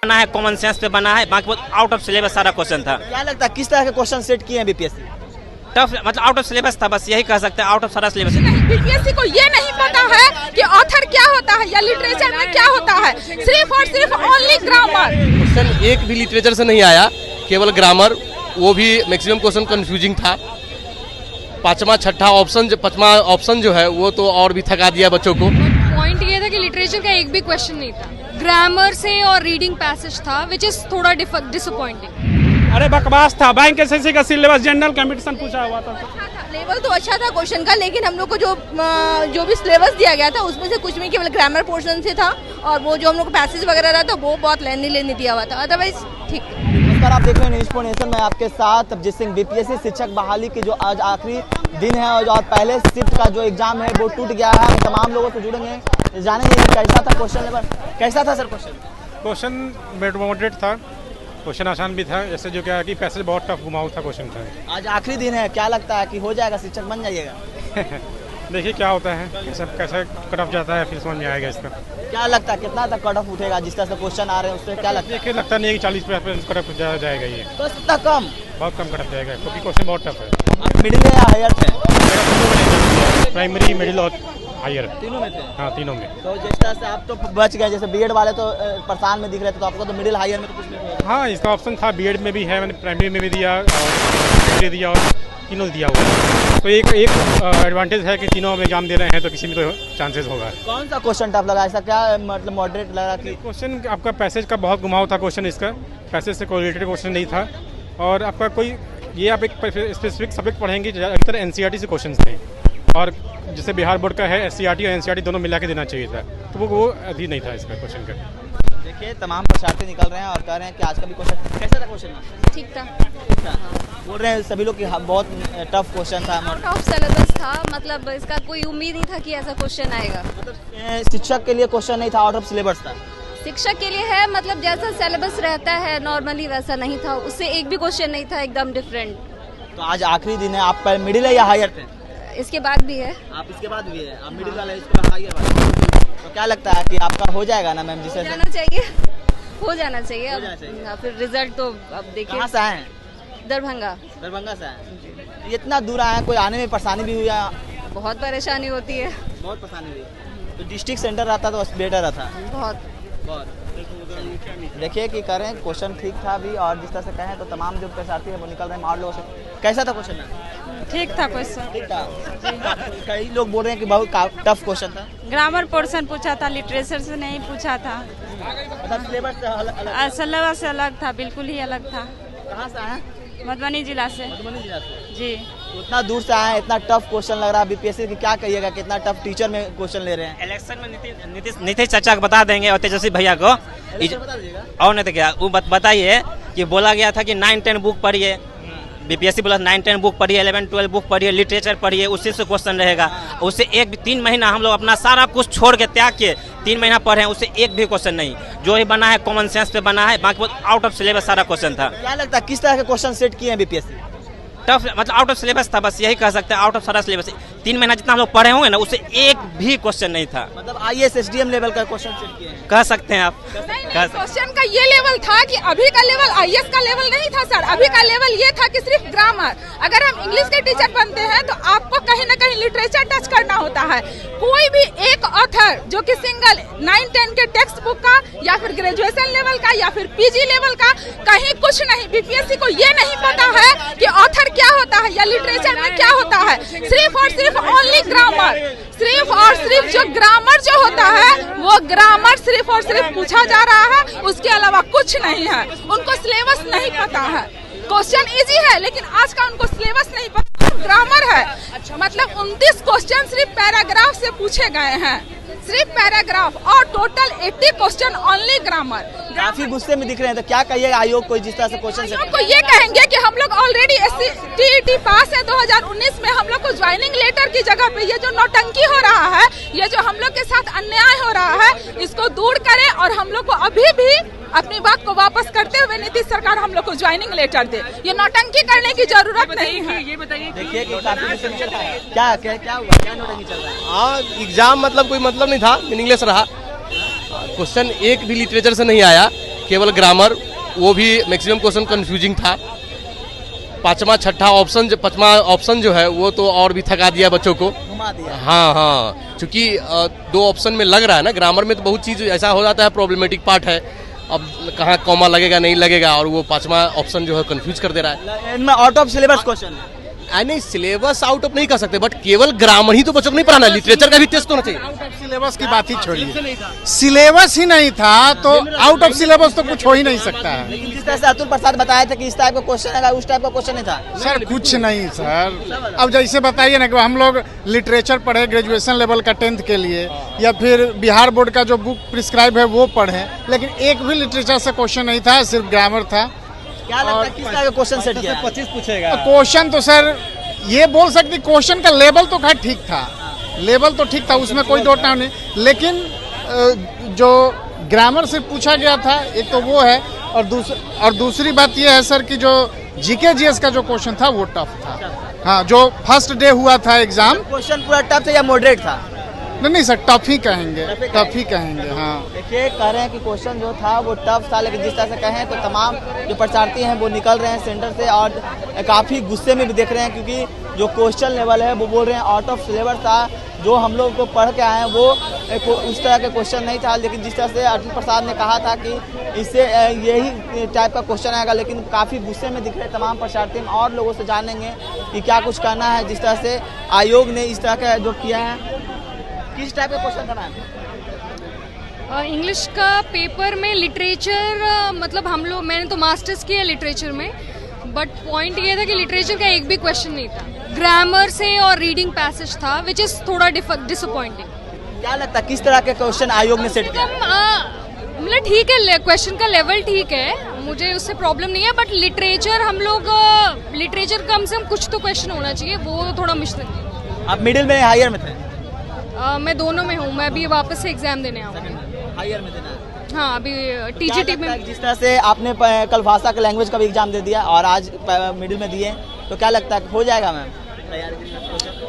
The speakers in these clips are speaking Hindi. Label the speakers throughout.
Speaker 1: बना है कॉमन सेंस पे बना है, बाकी बहुत आउट ऑफ सिलेबस सारा क्वेश्चन था।
Speaker 2: क्या लगता है किस तरह के क्वेश्चन सेट किए हैं बीपीएससी?
Speaker 1: टफ मतलब आउट ऑफ सिलेबस था, बस यही कह सकते हैं, आउट ऑफ सारा सिलेबस।
Speaker 3: बीपीएससी को ये नहीं पता है कि ऑथर क्या होता है या लिटरेचर में क्या होता है, सिर्फ और सिर्फ ओनली ग्रामर।
Speaker 4: क्वेश्चन एक भी लिटरेचर से नहीं आया, केवल ग्रामर, वो भी मैक्सिमम क्वेश्चन कंफ्यूजिंग था। पांचवा ऑप्शन जो है वो तो और भी थका दिया बच्चों को।
Speaker 5: पॉइंट ये था कि लिटरेचर का एक भी क्वेश्चन नहीं था, ग्रामर से और रीडिंग पैसेज था, विच इज थोड़ा डिसअपॉइंटिंग।
Speaker 6: अरे बकवास था, बैंक एसएससी का सिलेबस जनरल कंपटीशन पूछा हुआ था।
Speaker 3: लेवल तो अच्छा था क्वेश्चन का, लेकिन हम लोग को जो भी सिलेबस दिया गया था उसमें से कुछ भी केवल ग्रामर पोर्शन से था, और वो जो हम लोग को पैसेज वगैरह रहा था वो बहुत लेनी दिया हुआ था, अदरवाइज ठीक।
Speaker 2: नमस्कार, आप देख रहे हैं न्यूज़ नेशन में आपके साथ अभिजीत सिंह। बीपीएससी शिक्षक बहाली की जो आज आखिरी दिन है और जो आज पहले शिफ्ट का जो एग्जाम है वो टूट गया है। तमाम लोगों से जुड़ेंगे, जानेंगे कैसा था क्वेश्चन लेवल, कैसा था सर
Speaker 6: क्वेश्चन मॉडरेट था, क्वेश्चन आसान भी था, ऐसे जो क्या कि पैसेज बहुत टफ घुमाऊ था क्वेश्चन था।
Speaker 2: आज आखिरी दिन है, क्या लगता है कि हो जाएगा, शिक्षक बन जाइएगा?
Speaker 6: देखिए क्या होता है, कैसा कट ऑफ जाता है, फिर समझ में आएगा इसका।
Speaker 2: क्या लगता है कितना तक कट ऑफ उठेगा? जिस तरह से क्वेश्चन आ रहे हैं उससे क्या लगता है?
Speaker 6: देखिए लगता नहीं है कि 40% कट ऑफ जाएगा, ये
Speaker 2: तो इतना कम,
Speaker 6: बहुत कम कट ऑफ जाएगा क्योंकि क्वेश्चन बहुत टफ है।
Speaker 2: आप मिडिल है या हायर थे?
Speaker 6: प्राइमरी, मिडिल और हायर,
Speaker 2: तीनों में थे?
Speaker 6: हाँ तीनों में।
Speaker 2: तो जिस तरह से आप तो बच गए, जैसे बीएड वाले तो परेशान में दिख रहे थे, तो आपको तो मिडिल हायर में तो कुछ नहीं हुआ।
Speaker 6: हाँ इसका ऑप्शन था, बीएड में भी है, मैंने प्राइमरी में भी दिया और दिया और तीनों दिया हुआ है। तो एक एडवांटेज है कि तीनों में एग्जाम दे रहे हैं तो किसी में तो चांसेस होगा।
Speaker 2: कौन सा क्वेश्चन टफ लगा, ऐसा क्या मतलब मॉडरेट लगा कि?
Speaker 6: क्वेश्चन आपका पैसेज का बहुत घुमाव था क्वेश्चन, इसका पैसेज से कोरिलेटेड क्वेश्चन नहीं था। और आपका कोई ये आप एक स्पेसिफिक सब्जेक्ट पढ़ेंगे, ज़्यादातर एनसीईआरटी से क्वेश्चन थे, और जैसे बिहार बोर्ड का है एससीईआरटी और एनसीईआरटी दोनों मिला के देना चाहिए था, तो वो अभी नहीं था इसका क्वेश्चन का।
Speaker 2: देखिए तमाम परीक्षार्थी निकल रहे हैं और कह रहे हैं कि आज का भी क्वेश्चन कैसा था? क्वेश्चन
Speaker 5: ठीक था,
Speaker 2: बोल रहे हैं सभी लोग कि बहुत टफ क्वेश्चन था,
Speaker 5: आउट ऑफ सिलेबस था, मतलब इसका कोई उम्मीद नहीं था कि ऐसा क्वेश्चन आएगा।
Speaker 2: मतलब शिक्षक के लिए क्वेश्चन नहीं था, आउट ऑफ सिलेबस था।
Speaker 5: शिक्षक के लिए है, मतलब जैसा सिलेबस रहता है नॉर्मली वैसा नहीं था, उससे एक भी क्वेश्चन नहीं था, एकदम डिफरेंट।
Speaker 2: तो आज आखिरी दिन है, आप मिडिल है या हायर थे?
Speaker 5: इसके बाद भी है।
Speaker 2: आप इसके बाद भी है, आप मिडिल वाले, इसके बाद हायर वाले। तो क्या लगता है कि आपका हो जाएगा ना मैम? जिसे
Speaker 5: जाना चाहिए, हो जाना चाहिए। अब फिर रिजल्ट तो अब देखिए।
Speaker 2: कहाँ से आए हैं?
Speaker 5: दरभंगा
Speaker 2: से आए। इतना दूर आए हैं, कोई आने में परेशानी भी हुई?
Speaker 5: बहुत परेशानी होती है,
Speaker 2: बहुत परेशानी हुई। तो डिस्ट्रिक्ट सेंटर रहता तो बेटर रहता।
Speaker 5: बहुत।
Speaker 2: देखिए कि करें, क्वेश्चन ठीक था भी, और जिस तरह से कहें तो तमाम जो परीक्षार्थी है वो निकल रहे हैं और लोगों से। कैसा था क्वेश्चन?
Speaker 3: ठीक था क्वेश्चन,
Speaker 2: ठीक था। कई लोग बोल रहे हैं कि बहुत टफ क्वेश्चन था।
Speaker 3: ग्रामर पोर्शन पूछा था, लिटरेचर से नहीं पूछा था,
Speaker 2: मतलब सिलेबस
Speaker 3: सिलेबस से अलग था, बिल्कुल ही अलग था।
Speaker 2: कहाँ से आए?
Speaker 3: मधुबनी जिला से।
Speaker 2: मधुबनी जिला से
Speaker 3: जी।
Speaker 2: उतना दूर से आए, इतना टफ क्वेश्चन लग रहा है बीपीएससी की, क्या कहिएगा, कितना टफ टीचर में क्वेश्चन ले रहे हैं?
Speaker 1: इलेक्शन में नीतीश चाचा को बता देंगे और तेजस्वी भैया को,
Speaker 2: बता दीजिएगा।
Speaker 1: और नहीं तो क्या, वो बताइए कि बोला गया था कि 9-10 बुक पढ़िए, बीपीएससी बोला 9-10 बुक पढ़िए, 11-12 बुक पढ़िए, लिटरेचर पढ़िए, उसी से क्वेश्चन रहेगा। उससे 3 महीना हम लोग अपना सारा कुछ छोड़ के त्याग के 3 महीना पढ़े, उससे एक भी क्वेश्चन नहीं। जो ही बना है कॉमन सेंस पे बना है, बाकी बहुत आउट ऑफ सिलेबस सारा क्वेश्चन था।
Speaker 2: क्या लगता है किस तरह के क्वेश्चन सेट किए हैं बीपीएससी?
Speaker 1: टफ मतलब आउट ऑफ सिलेबस था, बस यही कह सकते हैं, आउट ऑफ सारा सिलेबस। 3 महीना जितना हम लोग पढ़े होंगे ना, उससे एक भी क्वेश्चन नहीं था।
Speaker 2: मतलब आईएएस एसडीएम लेवल का क्वेश्चन सेट किए हैं,
Speaker 1: कह सकते हैं आप।
Speaker 3: क्वेश्चन का ये लेवल था कि अभी का लेवल आईएएस का लेवल नहीं था सर, अभी का लेवल ये था कि सिर्फ ग्रामर। अगर हम इंग्लिश के टीचर बनते हैं तो आपको कहीं ना कहीं लिटरेचर टच करना होता है। कोई भी एक ऑथर जो कि सिंगल 9-10 के टेक्स्ट बुक का या फिर ग्रेजुएशन लेवल का या फिर पीजी लेवल का, कहीं कुछ नहीं। बीपीएससी को ये नहीं पता है कि ऑथर क्या होता है या लिटरेचर में क्या होता है, सिर्फ और सिर्फ ओनली ग्रामर, सिर्फ और सिर्फ जो ग्रामर जो होता है वो ग्रामर सिर्फ और सिर्फ पूछा जा रहा है, उसके अलावा कुछ नहीं है। उनको सिलेबस नहीं पता है, क्वेश्चन इजी है लेकिन आज का उनको सिलेबस नहीं पता, ग्रामर है। मतलब 29 क्वेश्चन सिर्फ पैराग्राफ से पूछे गए हैं, सिर्फ पैराग्राफ, और टोटल 80 क्वेश्चन ओनली ग्रामर।
Speaker 2: काफी गुस्से में दिख रहे हैं, तो क्या कहिएगा आयोग को जिस तरह से क्वेश्चन से?
Speaker 3: आपको ये कहेंगे कि हम लोग ऑलरेडी SCTET पास है 2019 में, हम लोग को ज्वाइनिंग लेटर की जगह पे ये जो नौटंकी हो रहा है, ये जो हम लोग के साथ अन्याय हो रहा है, इसको दूर करें और हम लोग को अभी भी अपनी बात को वापस करते हुए नीतीश सरकार हम लोग को ज्वाइनिंग लेटर दे। ये नौटंकी करने की जरूरत नहीं है।
Speaker 2: ये बताइए, देखिए कि काफी गुस्से में चल रहा है। क्या हुआ, क्या नौटंकी चल रहा है?
Speaker 4: हाँ एग्जाम मतलब कोई मतलब नहीं था, मीनिंगलेस रहा। क्वेश्चन एक भी लिटरेचर से नहीं आया, केवल ग्रामर, वो भी मैक्सिमम क्वेश्चन कंफ्यूजिंग था। पाँचवा ऑप्शन जो है वो तो और भी थका दिया बच्चों को।
Speaker 2: घुमा दिया।
Speaker 4: हाँ, चूंकि 2 ऑप्शन में लग रहा है ना, ग्रामर में तो बहुत चीज़ ऐसा हो जाता है, प्रॉब्लमेटिक पार्ट है, अब कहाँ कॉमा लगेगा नहीं लगेगा, और वो 5वां ऑप्शन जो है कंफ्यूज कर दे रहा है।
Speaker 2: इनमें आउट ऑफ सिलेबस क्वेश्चन है।
Speaker 4: नहीं, सिलेबस आउट ऑफ नहीं कर सकते, बट केवल ग्रामर ही तो बच्चों को नहीं पढ़ाना, लिटरेचर का भी टेस्ट होना चाहिए।
Speaker 7: सिलेबस की बात ही छोड़िए, सिलेबस ही नहीं था तो आउट ऑफ सिलेबस तो कुछ हो ही नहीं सकता है।
Speaker 2: लेकिन जिस तरह से अतुल प्रसाद बताया था कि इस टाइप का क्वेश्चन है, उस टाइप का क्वेश्चन नहीं था
Speaker 7: सर, कुछ नहीं सर। अब जैसे बताइए ना कि हम लोग लिटरेचर पढ़े ग्रेजुएशन लेवल का 10th के लिए, या फिर बिहार बोर्ड का जो बुक प्रिस्क्राइब है वो पढ़े, लेकिन एक भी लिटरेचर से क्वेश्चन नहीं था, सिर्फ ग्रामर था।
Speaker 2: क्या लगता है किस तरह का क्वेश्चन सेट किया?
Speaker 6: 25 पूछेगा।
Speaker 7: क्वेश्चन तो सर ये बोल सकते, क्वेश्चन का लेवल तो खैर ठीक था, लेवल तो ठीक था, उसमें कोई डाउट नहीं, लेकिन जो ग्रामर से पूछा गया था एक तो वो है, और दूसरी बात ये है सर कि जो जीके जीएस का जो क्वेश्चन था वो टफ था। हाँ, जो फर्स्ट डे हुआ था एग्जाम,
Speaker 2: क्वेश्चन पूरा टफ था या मॉडरेट था?
Speaker 7: नहीं सर, टफ ही कहेंगे, टफ ही कहेंगे। हाँ,
Speaker 2: देखिए कह रहे हैं कि क्वेश्चन जो था वो टफ था, लेकिन जिस तरह से कहें तो तमाम जो परीक्षार्थी हैं वो निकल रहे हैं सेंटर से और काफ़ी गुस्से में भी देख रहे हैं, क्योंकि जो क्वेश्चन लेवल है वो बोल रहे हैं आउट ऑफ सिलेबस था। जो हम लोग को पढ़ के आए हैं वो उस तरह के क्वेश्चन नहीं था, लेकिन जिस तरह से अतुल प्रसाद ने कहा था कि इससे यही टाइप का क्वेश्चन आएगा, लेकिन काफ़ी गुस्से में दिख रहे तमाम परीक्षार्थी। हम और लोगों से जानेंगे कि क्या कुछ करना है, जिस तरह से आयोग ने इस तरह का जो किया है। किस टाइप का क्वेश्चन था मैम?
Speaker 5: इंग्लिश का पेपर में लिटरेचर, मतलब मैंने तो मास्टर्स किया लिटरेचर में, बट पॉइंट ये था कि लिटरेचर का एक भी क्वेश्चन नहीं था। ग्रामर से और रीडिंग पैसेज था, विच इज़ थोड़ा डिसअपॉइंटिंग।
Speaker 2: क्या लगता है किस तरह के क्वेश्चन आयोग ने सेट किया?
Speaker 5: मतलब ठीक है, क्वेश्चन का लेवल ठीक है, मुझे उससे प्रॉब्लम नहीं है, बट लिटरेचर लिटरेचर कम से कम कुछ तो क्वेश्चन होना चाहिए, वो थोड़ा मुश्किल है।
Speaker 2: आप मिडिल में हायर में थे?
Speaker 5: मैं दोनों में हूँ, मैं अभी वापस से एग्जाम देने आऊँ।
Speaker 2: हायर में देना है।
Speaker 5: हाँ, अभी टीजीटी में।
Speaker 2: जिस तरह से आपने कल भाषा का लैंग्वेज का भी एग्जाम दे दिया और आज मिडिल में दिए, तो क्या लगता है हो जाएगा मैम?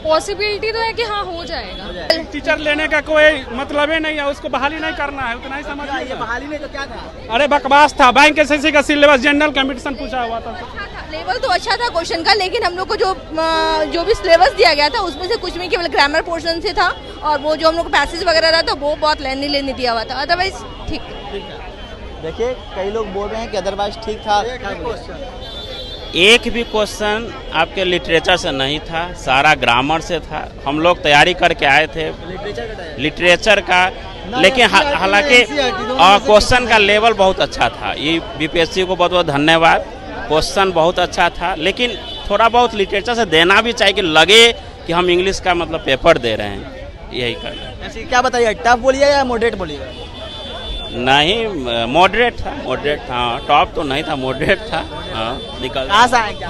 Speaker 5: पॉसिबिलिटी तो है कि हाँ हो जाएगा।
Speaker 6: टीचर लेने का कोई मतलब ही नहीं है, उसको बहाली नहीं करना है, उतना ही समझ
Speaker 2: ये बहाली में तो क्या था?
Speaker 6: अरे बकवास था, बैंक एसएससी का सिलेबस जनरल कंपटीशन पूछा हुआ था।
Speaker 3: लेवल तो अच्छा था क्वेश्चन का, लेकिन हम लोग को जो भी सिलेबस दिया गया था उसमें से कुछ भी केवल ग्रामर पोर्शन से था, और वो जो हम लोग को पैसेज वगैरह रहा था वो बहुत लेनी दिया हुआ था, अदरवाइज ठीक।
Speaker 2: देखिए कई लोग बोल रहे हैं कि अदरवाइज ठीक था।
Speaker 1: एक भी क्वेश्चन आपके लिटरेचर से नहीं था, सारा ग्रामर से था। हम लोग तैयारी करके आए थे लिटरेचर का, लेकिन हालांकि क्वेश्चन का लेवल बहुत अच्छा था। ये बीपीएससी को बहुत बहुत धन्यवाद, क्वेश्चन बहुत अच्छा था, लेकिन थोड़ा बहुत लिटरेचर से देना भी चाहिए कि लगे कि हम इंग्लिश का मतलब पेपर दे रहे हैं, यही करना।
Speaker 2: ऐसे क्या बताइए, टफ बोलिए या मॉडरेट बोलिए?
Speaker 1: नहीं, मॉडरेट था, टॉप तो नहीं था, मॉडरेट था। हाँ, निकल।
Speaker 2: कहाँ से आए क्या?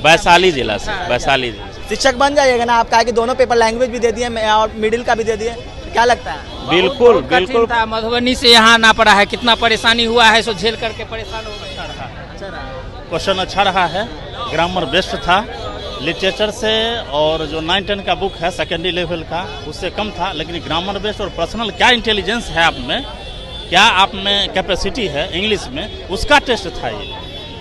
Speaker 1: वैशाली जिला से, वैशाली जिला से।
Speaker 2: शिक्षक बन जाइएगा ना आप? कहा कि दोनों पेपर लैंग्वेज भी दे दिए और मिडिल का भी दे दिए, क्या लगता है?
Speaker 1: बिल्कुल बिल्कुल।
Speaker 8: मधुबनी से यहाँ आना पड़ा है, कितना परेशानी हुआ है, सो झेल करके परेशान हो। अच्छा रहा,
Speaker 9: क्वेश्चन अच्छा रहा है, ग्रामर बेस्ट था लिटरेचर से, और जो 9-10 का बुक है सेकेंडरी लेवल का उससे कम था, लेकिन ग्रामर बेस्ट और पर्सनल क्या इंटेलिजेंस है आप में, क्या आप में कैपेसिटी है इंग्लिश में, उसका टेस्ट था। ये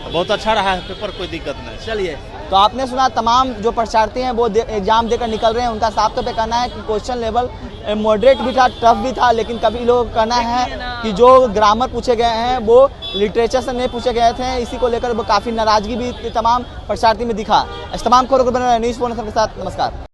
Speaker 9: बहुत अच्छा रहा है पेपर, कोई दिक्कत नहीं।
Speaker 2: चलिए, तो आपने सुना तमाम जो परीक्षार्थी हैं वो एग्जाम देकर निकल रहे हैं, उनका साफ तौर पे कहना है कि क्वेश्चन लेवल मॉडरेट भी था, टफ भी था, लेकिन कभी लोग कहना है कि जो ग्रामर पूछे गए हैं वो लिटरेचर से नहीं पूछे गए थे, इसी को लेकर वो काफ़ी नाराजगी भी तमाम परीक्षार्थी में दिखा। इस तमाम खबरों को बने न्यूज़ 4 के साथ नमस्कार।